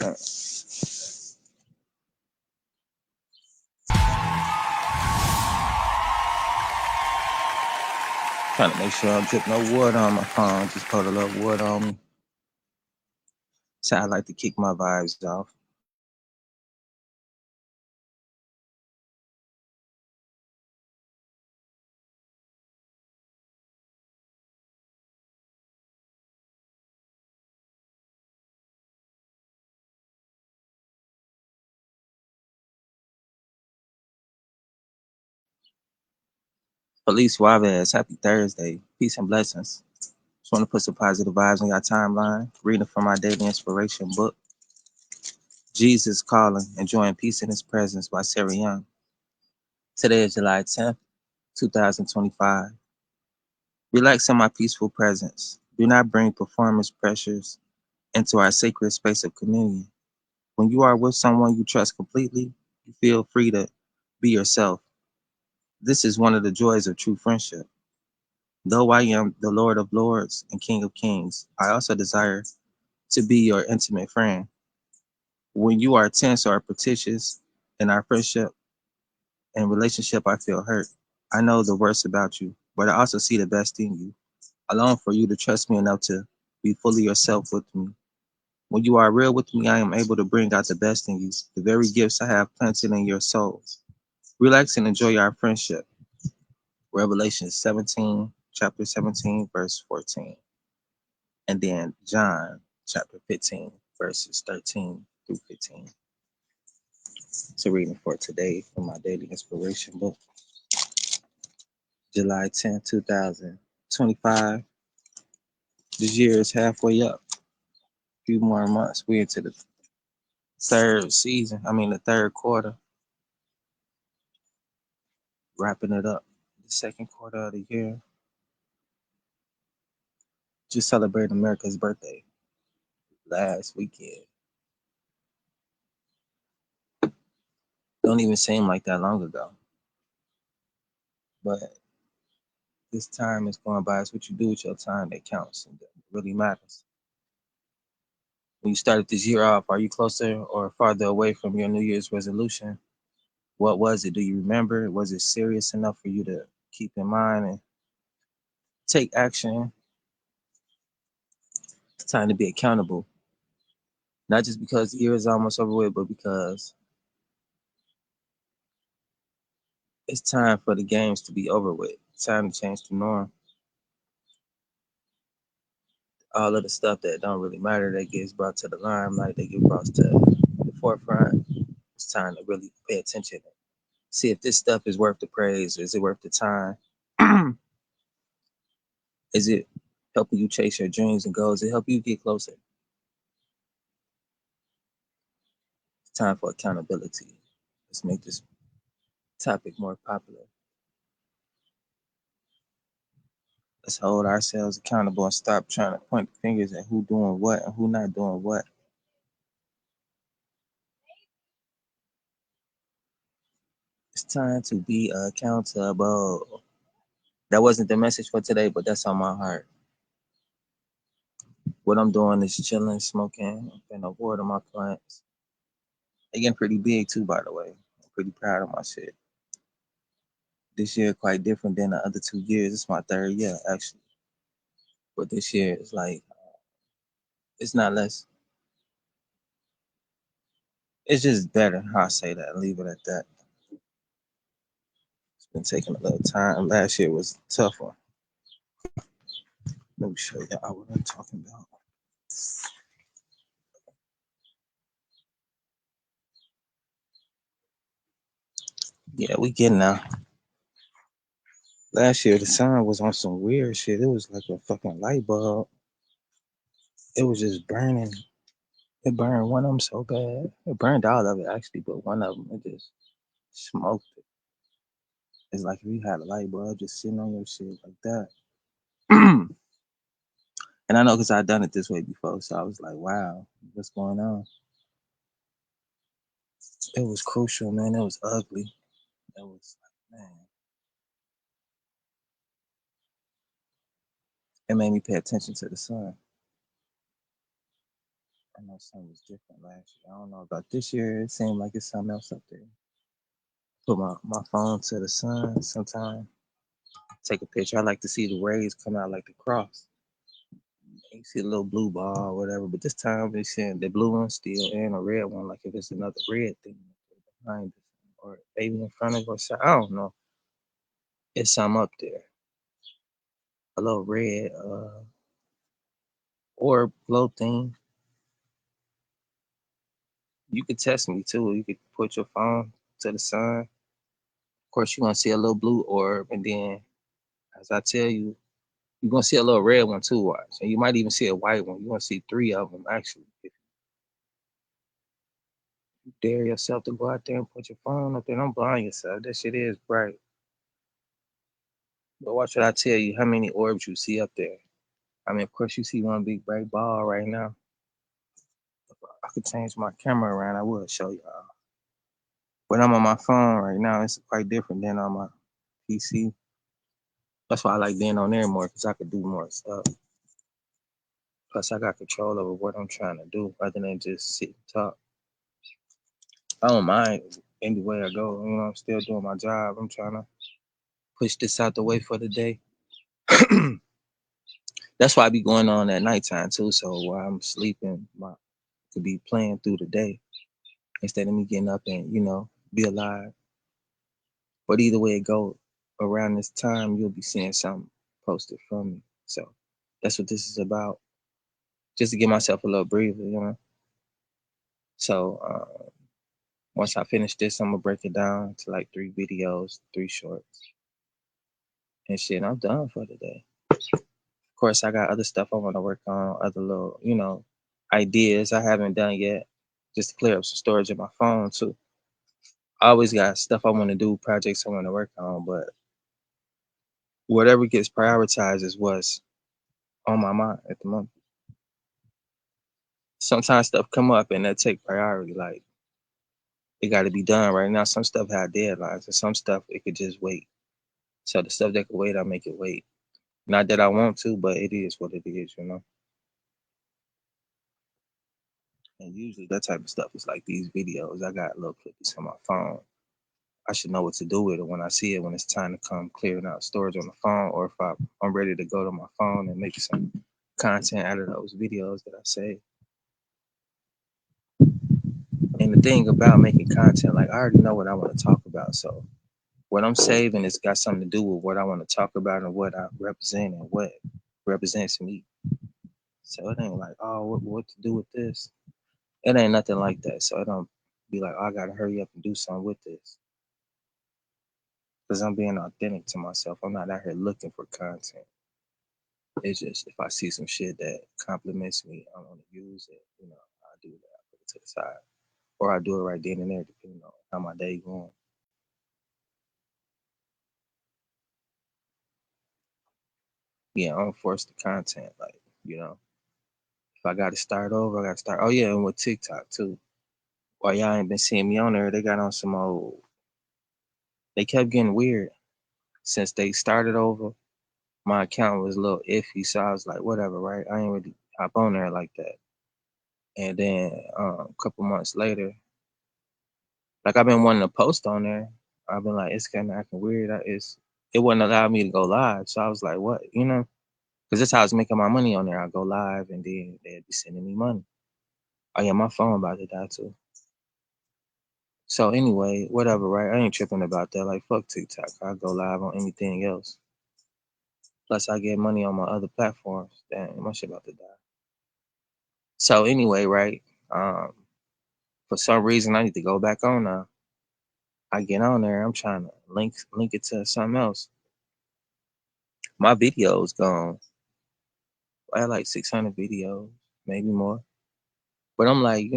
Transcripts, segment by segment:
Trying to make sure I don't drip no water on my phone. Just put a little water on me. So I like to kick my vibes off. Police Suarez, happy Thursday. Peace and blessings. Just want to put some positive vibes on your timeline. Reading from my daily inspiration book, Jesus Calling, Enjoying Peace in His Presence by Sarah Young. Today is July 10th, 2025. Relax in my peaceful presence. Do not bring performance pressures into our sacred space of communion. When you are with someone you trust completely, you feel free to be yourself. This is one of the joys of true friendship. Though I am the Lord of Lords and King of Kings, I also desire to be your intimate friend. When you are tense or pretentious in our friendship and relationship, I feel hurt. I know the worst about you, but I also see the best in you. I long for you to trust me enough to be fully yourself with me. When you are real with me, I am able to bring out the best in you, the very gifts I have planted in your soul. Relax and enjoy our friendship. Revelation 17, chapter 17, verse 14. And then John chapter 15, verses 13 through 15. So reading for today from my daily inspiration book, July 10th, 2025. This year is halfway up. A few more months. We're into the the third quarter, wrapping it up. The second quarter of the year. Just celebrating America's birthday last weekend. Don't even seem like that long ago. But this time is going by. It's what you do with your time that counts and that really matters. When you started this year off, are you closer or farther away from your New Year's resolution? What was it? Do you remember? Was it serious enough for you to keep in mind and take action? It's time to be accountable. Not just because the year is almost over with, but because it's time for the games to be over with. It's time to change the norm. All of the stuff that don't really matter that gets brought to the limelight, they get brought to the forefront. It's time to really pay attention. See if this stuff is worth the praise. Is it worth the time? Is it helping you chase your dreams and goals? Is it help you get closer? It's time for accountability. Let's make this topic more popular. Let's hold ourselves accountable and stop trying to point fingers at who doing what and who not doing what. It's time to be accountable. That wasn't the message for today, but that's on my heart. What I'm doing is chilling, smoking, and avoiding my plants. They getting pretty big too, by the way. I'm pretty proud of my shit. This year quite different than the other 2 years. It's my third year actually, but this year is like it's not less. It's just better. How I say that. Leave it at that. It's been taking a little time. Last year was a tough one. Let me show you what I'm talking about. Yeah, we getting now. Last year the sun was on some weird shit. It was like a fucking light bulb. It was just burning. It burned one of them so bad. It burned all of it actually, but one of them it just smoked it. It's like if you had a light bulb just sitting on your shit like that. And I know because I've done it this way before, so I was like, wow, what's going on? It was crucial, man. It was ugly. It was like, man, it made me pay attention to the sun. I know something was different last year. I don't know about this year. It seemed like it's something else up there. Put my phone to the sun sometime. Take a picture. I like to see the rays come out like the cross. You see a little blue ball or whatever, but this time they saying the blue one still and a red one, like if it's another red thing behind it or maybe in front of us. I don't know. It's something up there. A little red or glow thing. You could test me too. You could put your phone to the sun. Of course, you're gonna see a little blue orb, and then as I tell you, you're gonna see a little red one too. Watch, and you might even see a white one. You're gonna see three of them actually. If you dare yourself to go out there and put your phone up there, don't blind yourself. That shit is bright. But watch what I tell you. How many orbs you see up there? I mean, of course, you see one big bright ball right now. If I could change my camera around, I would show y'all. But I'm on my phone right now. It's quite different than on my PC. That's why I like being on there more because I could do more stuff. Plus, I got control over what I'm trying to do rather than just sit and talk. I don't mind anywhere I go. You know, I'm still doing my job. I'm trying to push this out the way for the day. That's why I be going on at nighttime too. So while I'm sleeping, my could be playing through the day instead of me getting up and be alive. But either way it go, around this time you'll be seeing something posted from me. So that's what this is about. Just to give myself a little breather. So once I finish this, I'm gonna break it down to like 3 videos, 3 shorts, and shit. I'm done for the day. Of course, I got other stuff I want to work on, other little, ideas I haven't done yet, just to clear up some storage in my phone too. I always got stuff I want to do, projects I want to work on, but whatever gets prioritized is what's on my mind at the moment. Sometimes stuff come up and that take priority, like it got to be done right now. Some stuff had deadlines, and some stuff it could just wait. So the stuff that could wait, I make it wait. Not that I want to, but it is what it is. And usually that type of stuff is like these videos. I got little clips on my phone. I should know what to do with it when I see it, when it's time to come clearing out storage on the phone, or if I'm ready to go to my phone and make some content out of those videos that I say. And the thing about making content, like I already know what I want to talk about. So what I'm saving has got something to do with what I want to talk about and what I represent and what represents me. So it ain't like, oh, what to do with this? It ain't nothing like that. So I don't be like, oh, I gotta hurry up and do something with this. Because I'm being authentic to myself. I'm not out here looking for content. It's just if I see some shit that compliments me, I want to use it. I do that. I put it to the side, or I do it right then and there, depending on how my day going. Yeah, I don't force the content. Like if I got to start over, I got to start. Oh yeah, and with TikTok too. While y'all ain't been seeing me on there, they got on some old. They kept getting weird since they started over. My account was a little iffy, so I was like, whatever, right? I ain't really hop on there like that. And then a couple months later, like I've been wanting to post on there. I've been like, it's kind of acting weird. It wouldn't allow me to go live, so I was like, what, Because that's how I was making my money on there. I go live, and then they'd be sending me money. Oh yeah, my phone about to die too. So anyway, whatever, right? I ain't tripping about that. Like fuck TikTok. I go live on anything else. Plus, I get money on my other platforms. Damn, my shit about to die. So anyway, right? Um, for some reason, I need to go back on now. I get on there. I'm trying to link it to something else. My videos gone. I had like 600 videos, maybe more. But I'm like,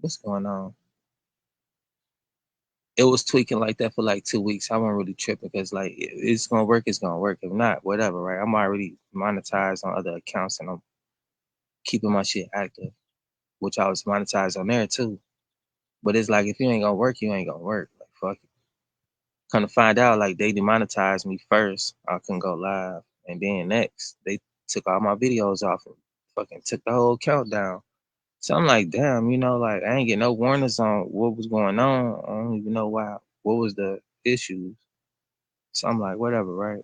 what's going on? It was tweaking like that for like 2 weeks. I wasn't really tripping because like it's gonna work, it's gonna work. If not, whatever, right? I'm already monetized on other accounts and I'm keeping my shit active, which I was monetized on there too. But it's like if you ain't gonna work, you ain't gonna work. Like fuck it. Come to find out, like they demonetized me first. I couldn't go live, and then next they took all my videos off and fucking took the whole account down. So I'm like, damn, like I ain't get no warnings on what was going on. I don't even know why. What was the issues? So I'm like, whatever, right?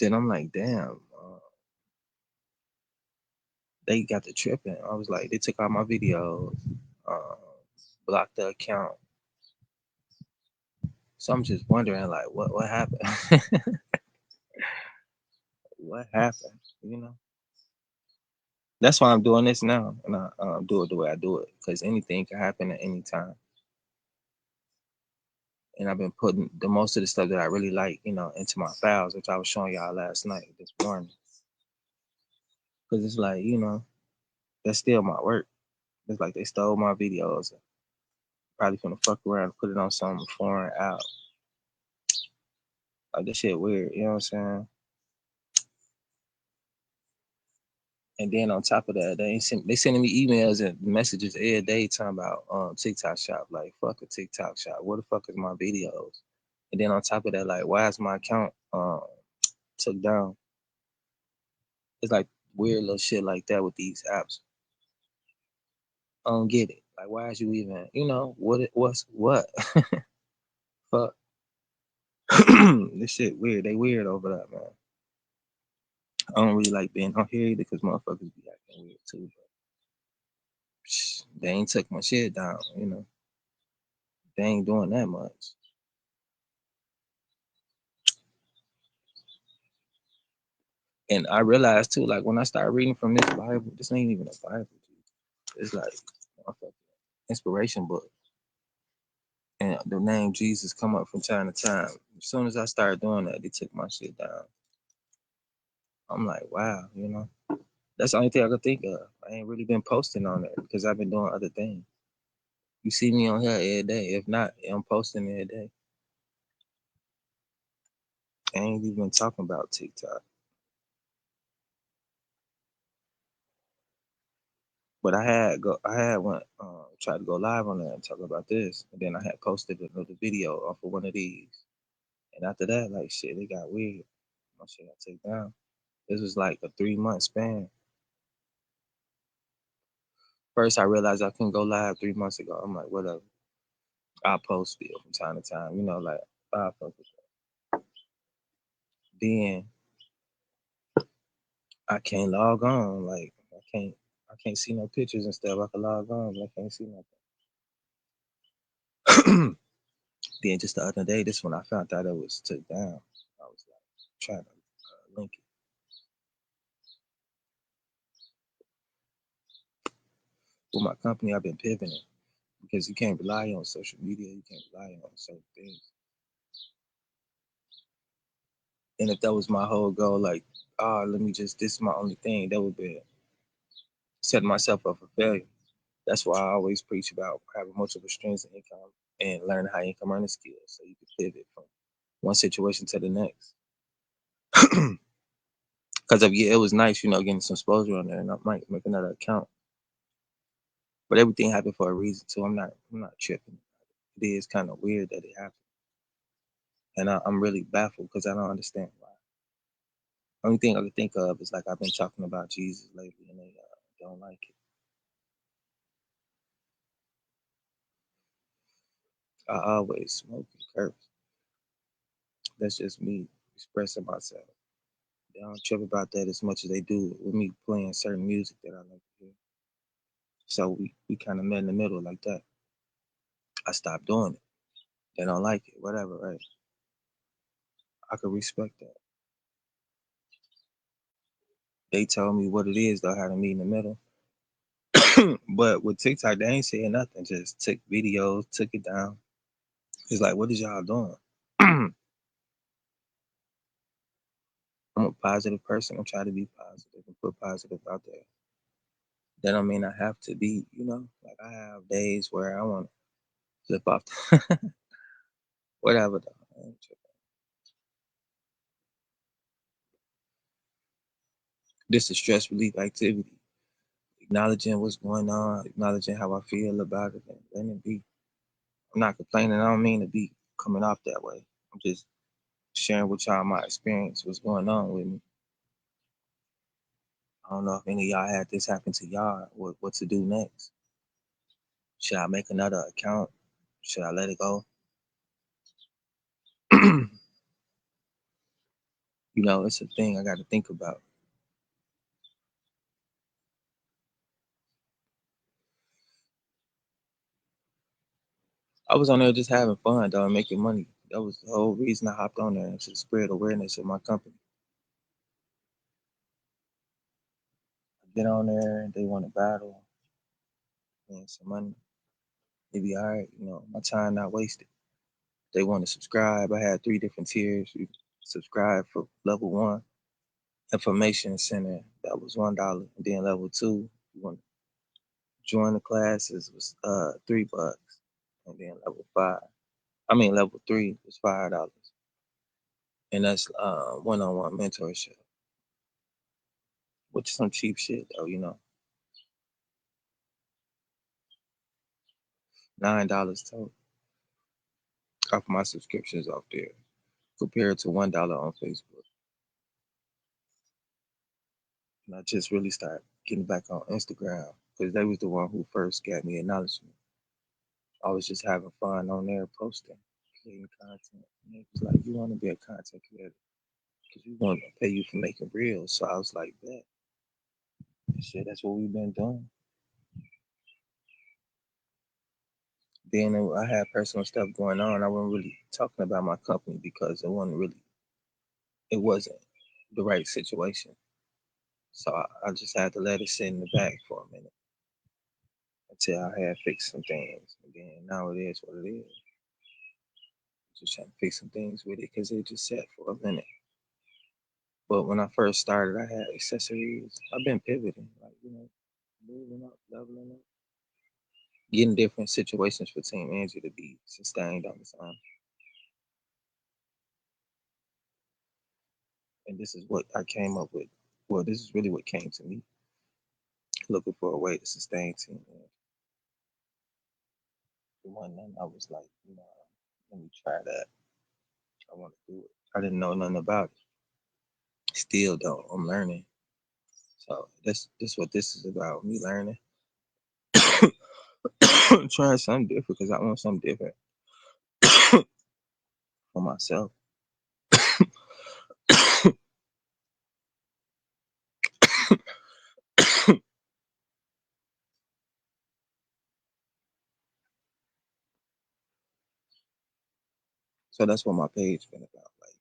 Then I'm like, damn, they got the tripping. I was like, they took all my videos, uh, blocked the account. So I'm just wondering, like, what happened? What happened? You know. That's why I'm doing this now, and I do it the way I do it, because anything can happen at any time. And I've been putting the most of the stuff that I really like, into my files, which I was showing y'all last night, this morning. Because it's like, that's still my work. It's like they stole my videos. Probably gonna fuck around and put it on some foreign out. Like this shit weird, you know what I'm saying? And then on top of that, they sending me emails and messages every day talking about TikTok shop. Like fuck a TikTok shop. Where the fuck is my videos? And then on top of that, like why is my account took down? It's like weird little shit like that with these apps. I don't get it. Like why is you even what's what? Fuck. This shit weird. They weird over that, man. I don't really like being on here either because motherfuckers be acting weird too. But they ain't took my shit down. They ain't doing that much. And I realized too, like when I started reading from this Bible, this ain't even a Bible. It's like a fucking inspiration book. And the name Jesus come up from time to time. As soon as I started doing that, they took my shit down. I'm like, wow. That's the only thing I could think of. I ain't really been posting on there because I've been doing other things. You see me on here every day. If not, I'm posting every day. I ain't even talking about TikTok. But I had went tried to go live on there and talk about this, and then I had posted another video off of one of these, and after that, like shit, it got weird. My shit got taken down. This was like a 3 month span. First, I realized I couldn't go live 3 months ago. I'm like, whatever. I'll post still from time to time, like I'll post it. Then I can't log on. Like I can't see no pictures and stuff. I can log on, but I can't see nothing. Then just the other day, this when I found out it was took down. I was like trying to link it. With my company, I've been pivoting because you can't rely on social media. You can't rely on certain things. And if that was my whole goal, like, let me just, this is my only thing, that would be setting myself up for failure. That's why I always preach about having multiple streams of income and learning high income earning skills so you can pivot from one situation to the next. Because it was nice, getting some exposure on there, and I might make another account. But everything happened for a reason too. I'm not tripping. It is kind of weird that it happened, and I'm really baffled because I don't understand why. Only thing I can think of is like I've been talking about Jesus lately, and they don't like it. I always smoke and curse. That's just me expressing myself. They don't trip about that as much as they do with me playing certain music that I like to hear. So we kind of met in the middle like that. I stopped doing it. They don't like it, whatever, right? I could respect that. They told me what it is though, how to meet in the middle. But with TikTok, they ain't saying nothing. Just took videos, took it down. It's like, what is y'all doing? I'm a positive person. I'm trying to be positive and put positive out there. That don't mean I have to be. Like I have days where I want to flip off, whatever. Though. This is stress relief activity. Acknowledging what's going on, acknowledging how I feel about it, and letting it be. I'm not complaining. I don't mean to be coming off that way. I'm just sharing with y'all my experience, what's going on with me. I don't know if any of y'all had this happen to y'all. What to do next? Should I make another account? Should I let it go? It's a thing I got to think about. I was on there just having fun, dog, making money. That was the whole reason I hopped on there, to spread awareness of my company. I get on there, they want to battle, and some money. They be all right, my time not wasted. They want to subscribe. I had 3 different tiers. You subscribe for level 1, information center. That was $1. And then level 2, you want to join the classes was $3. And then level 3 was $5. And that's one-on-one mentorship, which is some cheap shit though. $9 total off my subscriptions off there compared to $1 on Facebook. And I just really started getting back on Instagram because they was the one who first got me acknowledgement. I was just having fun on there posting, creating content. And it was like, you want to be a content creator because we want to pay you for making reels. So I was like, that shit, that's what we've been doing. Then I had personal stuff going on. I wasn't really talking about my company because it wasn't the right situation. So I just had to let it sit in the back for a minute until I had fixed some things. And then now it is what it is. Just trying to fix some things with it because it just sat for a minute. But when I first started, I had accessories. I've been pivoting, like, moving up, leveling up, getting different situations for Team Angie to be sustained on the time. And this is what I came up with. Well, this is really what came to me, looking for a way to sustain Team Angie. The one night I was like, let me try that. I want to do it. I didn't know nothing about it. Still don't. I'm learning. So this what this is about. Me learning. Trying something different because I want something different for myself. So that's what my page been about. Like,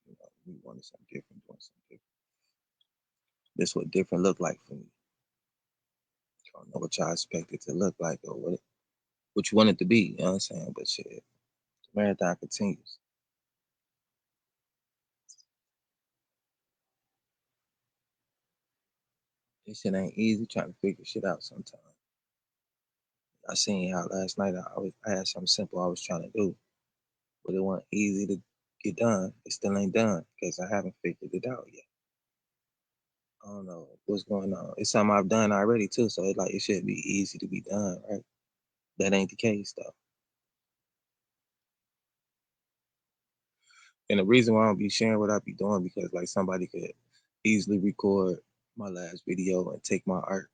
we wanted something different, doing something different. This what different look like for me. I don't know what y'all expect it to look like or what you want it to be, you know what I'm saying? But shit, the marathon continues. This shit ain't easy trying to figure shit out sometimes. I seen how last night I had something simple I was trying to do, but it wasn't easy to get done. It still ain't done because I haven't figured it out yet. I don't know what's going on. It's something I've done already too, so it's like it should be easy to be done, right? That ain't the case though. And the reason why I don't be sharing what I be doing because like somebody could easily record my last video and take my art.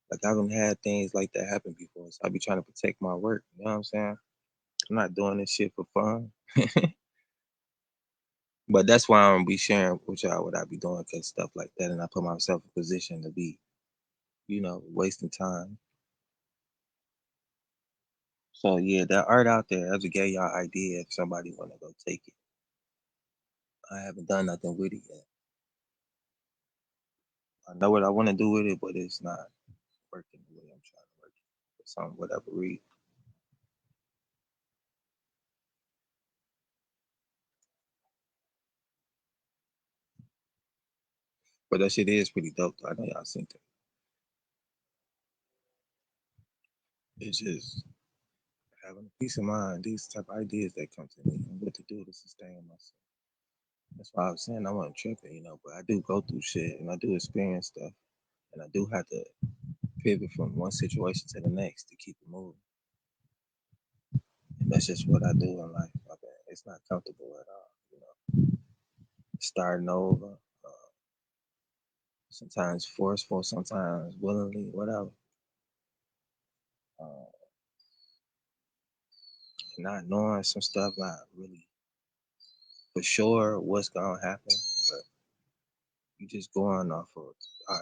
Like I haven't had things like that happen before, so I be trying to protect my work. You know what I'm saying? I'm not doing this shit for fun. But that's why I don't be sharing with y'all what I be doing because stuff like that, and I put myself in position to be, wasting time. So yeah, that art out there, I just gave y'all idea if somebody want to go take it. I haven't done nothing with it yet. I know what I want to do with it, but it's not working the way I'm trying to work it for some whatever reason. But that shit is pretty dope though. I know y'all seen it. It's just having a peace of mind, these type of ideas that come to me and what to do to sustain myself. That's why I was saying I wasn't tripping, but I do go through shit and I do experience stuff and I do have to pivot from one situation to the next to keep it moving. And that's just what I do in life. My bad. It's not comfortable at all, starting over, sometimes forceful, sometimes willingly, whatever. Uh, not knowing some stuff, not really for sure what's gonna happen, but you just going off of,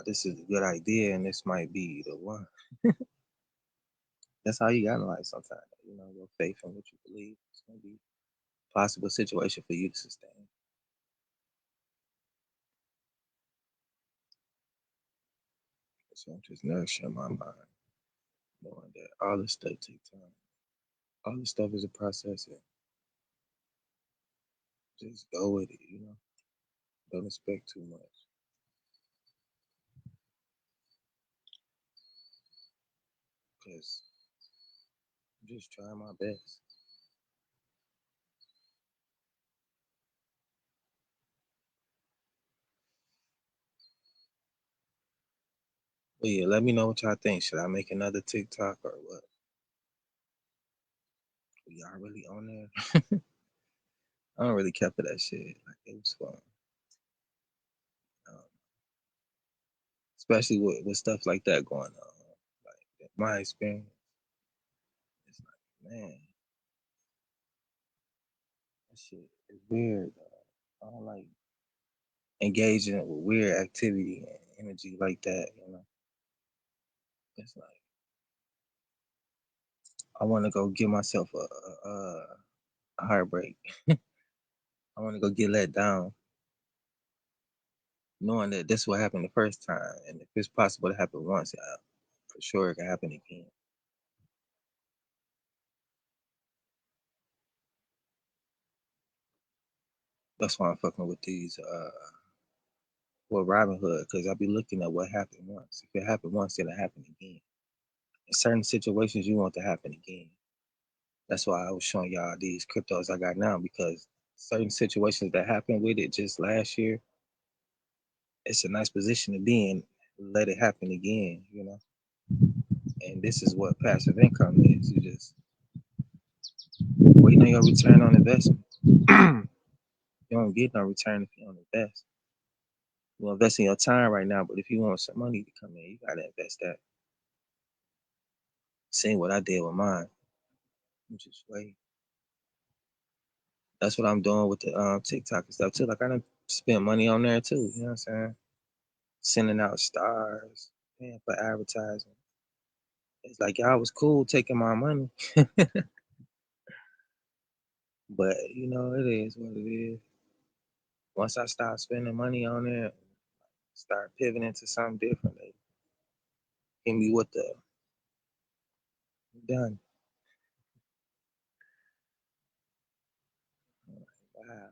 this is a good idea and this might be the one. That's how you got in life sometimes. You know, your faith in what you believe is gonna be a possible situation for you to sustain. So I'm just nourishing my mind, knowing that all this stuff takes time. All this stuff is a process, and just go with it. You know, don't expect too much, because I'm just trying my best. But yeah, let me know what y'all think. Should I make another TikTok or what? Y'all really on there? I don't really care for that shit. Like it was fun, um, especially with stuff like that going on. Like my experience, it's like, man, that shit is weird. I don't like engaging with weird activity and energy like that. You know, it's like I want to go give myself a heartbreak. I want to go get let down, knowing that this will happen the first time, and if it's possible to happen once, for sure it can happen again. That's why I'm fucking with these with Robin Hood, because I'll be looking at what happened once. If it happened once, it'll happen again. In certain situations, you want to happen again. That's why I was showing y'all these cryptos I got now, because certain situations that happened with it just last year, it's a nice position to be in. Let it happen again, you know. And this is what passive income is. You just waiting on your return on investment. You don't get no return if you don't invest. You invest in your time right now, but if you want some money to come in, you gotta invest that. Seeing what I did with mine, I'm just wait. That's what I'm doing with the TikTok and stuff too. Like I done spent money on there too. You know what I'm saying? Sending out stars, paying for advertising. It's like y'all was cool taking my money, but you know it is what it is. Once I start spending money on it, start pivoting to something different, they hit me with the done. I'm like, wow,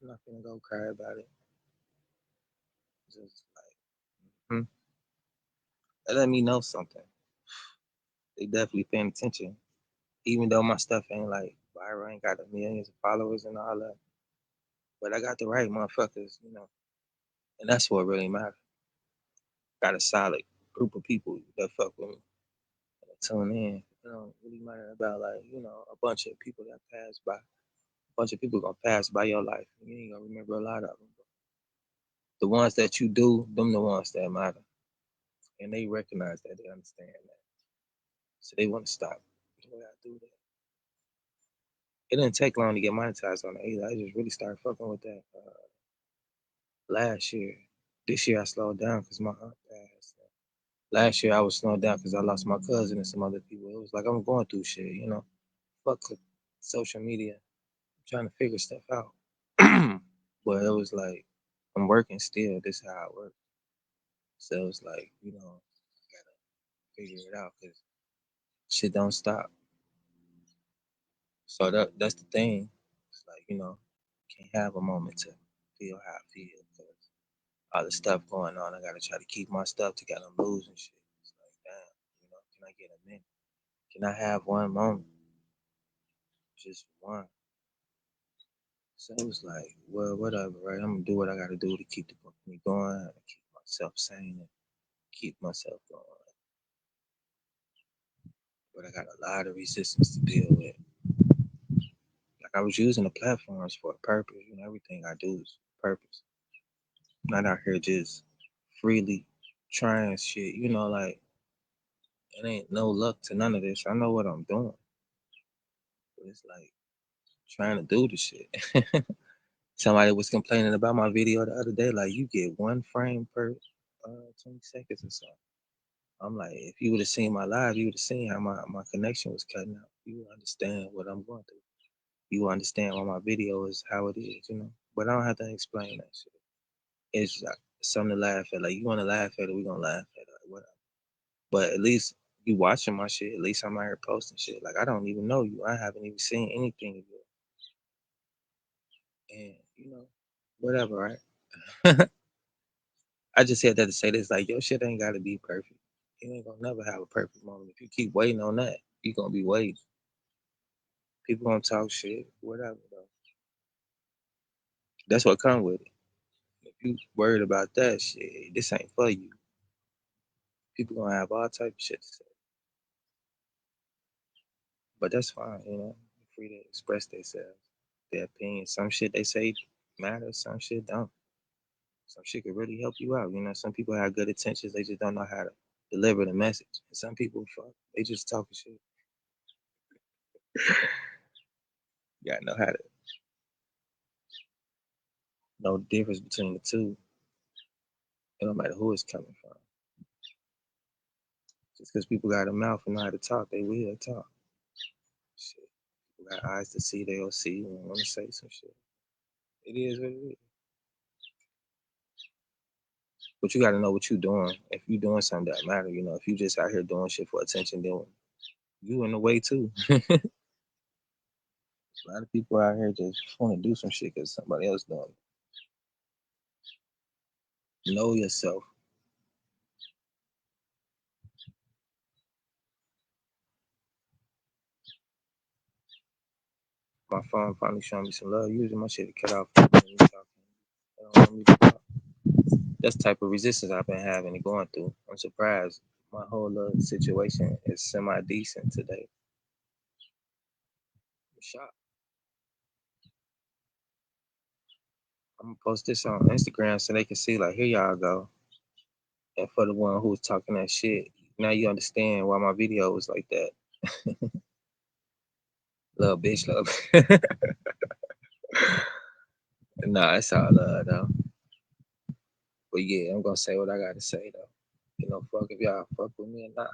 I'm not gonna go cry about it. Just like, they let me know something. They definitely paying attention, even though my stuff ain't like viral, ain't got the millions of followers and all that. But I got the right motherfuckers, you know, and that's what really matters. Got a solid group of people that fuck with me, that tune in. It don't really matter about like a bunch of people that pass by. A bunch of people gonna pass by your life. You ain't gonna remember a lot of them. But the ones that you do, them the ones that matter, and they recognize that, they understand that, so they want to stop the way I do that. It didn't take long to get monetized on it either. I just really started fucking with that last year. This year I slowed down because my aunt passed. Last year I was slowing down because I lost my cousin and some other people. It was like I'm going through shit, you know. Fuck social media. I'm trying to figure stuff out. But it was like I'm working still. This is how I work. So it's like, gotta figure it out because shit don't stop. So that's the thing. It's like, can't have a moment to feel how I feel because all the stuff going on. I gotta try to keep my stuff together. I'm losing shit. It's like, damn, can I get a minute? Can I have one moment? Just one. So it was like, well, whatever, right? I'm gonna do what I gotta do to keep the company going, and keep myself sane, and keep myself going. But I got a lot of resistance to deal with. Like I was using the platforms for a purpose. Everything I do is purpose. Not out here just freely trying shit. Like it ain't no luck to none of this. I know what I'm doing. But it's like trying to do the shit. Somebody was complaining about my video the other day, like you get one frame per 20 seconds or so. I'm like, if you would have seen my live, you would have seen how my connection was cutting out. You would understand what I'm going through. You will understand why my video is how it is. But I don't have to explain that shit. It's like something to laugh at. Like you want to laugh at it, we gonna laugh at it. Like, whatever. But at least you watching my shit. At least I'm out here posting shit. Like I don't even know you. I haven't even seen anything of you. And whatever, right? I just said that to say this. Like your shit ain't gotta be perfect. You ain't gonna never have a perfect moment. If you keep waiting on that, you gonna be waiting. People gonna talk shit, whatever though. That's what come with it. If you worried about that shit, this ain't for you. People gonna have all type of shit to say. But that's fine. Free to express themselves, their opinion. Some shit they say matters, some shit don't. Some shit could really help you out. Some people have good intentions, they just don't know how to deliver the message. And some people they just talking shit. You gotta know how to know the difference between the two. It don't matter who it's coming from. Just because people got a mouth and know how to talk, they will talk. Shit. People got eyes to see, they'll see and want to say some shit. It is what it is. But you got to know what you're doing. If you're doing something that matter, if you just out here doing shit for attention, then you in the way too. A lot of people out here just want to do some shit because somebody else doing it. Know yourself. My phone finally showing me some love. Usually my shit to cut off. When you talking. They don't want me to talk. That's the type of resistance I've been having and going through. I'm surprised. My whole little situation is semi decent today. I'm shocked. I'm gonna post this on Instagram so they can see, like, here y'all go. And for the one who was talking that shit, now you understand why my video was like that. Little bitch love. Nah, it's all love though. But yeah, I'm gonna say what I gotta say though. Fuck if y'all fuck with me or not.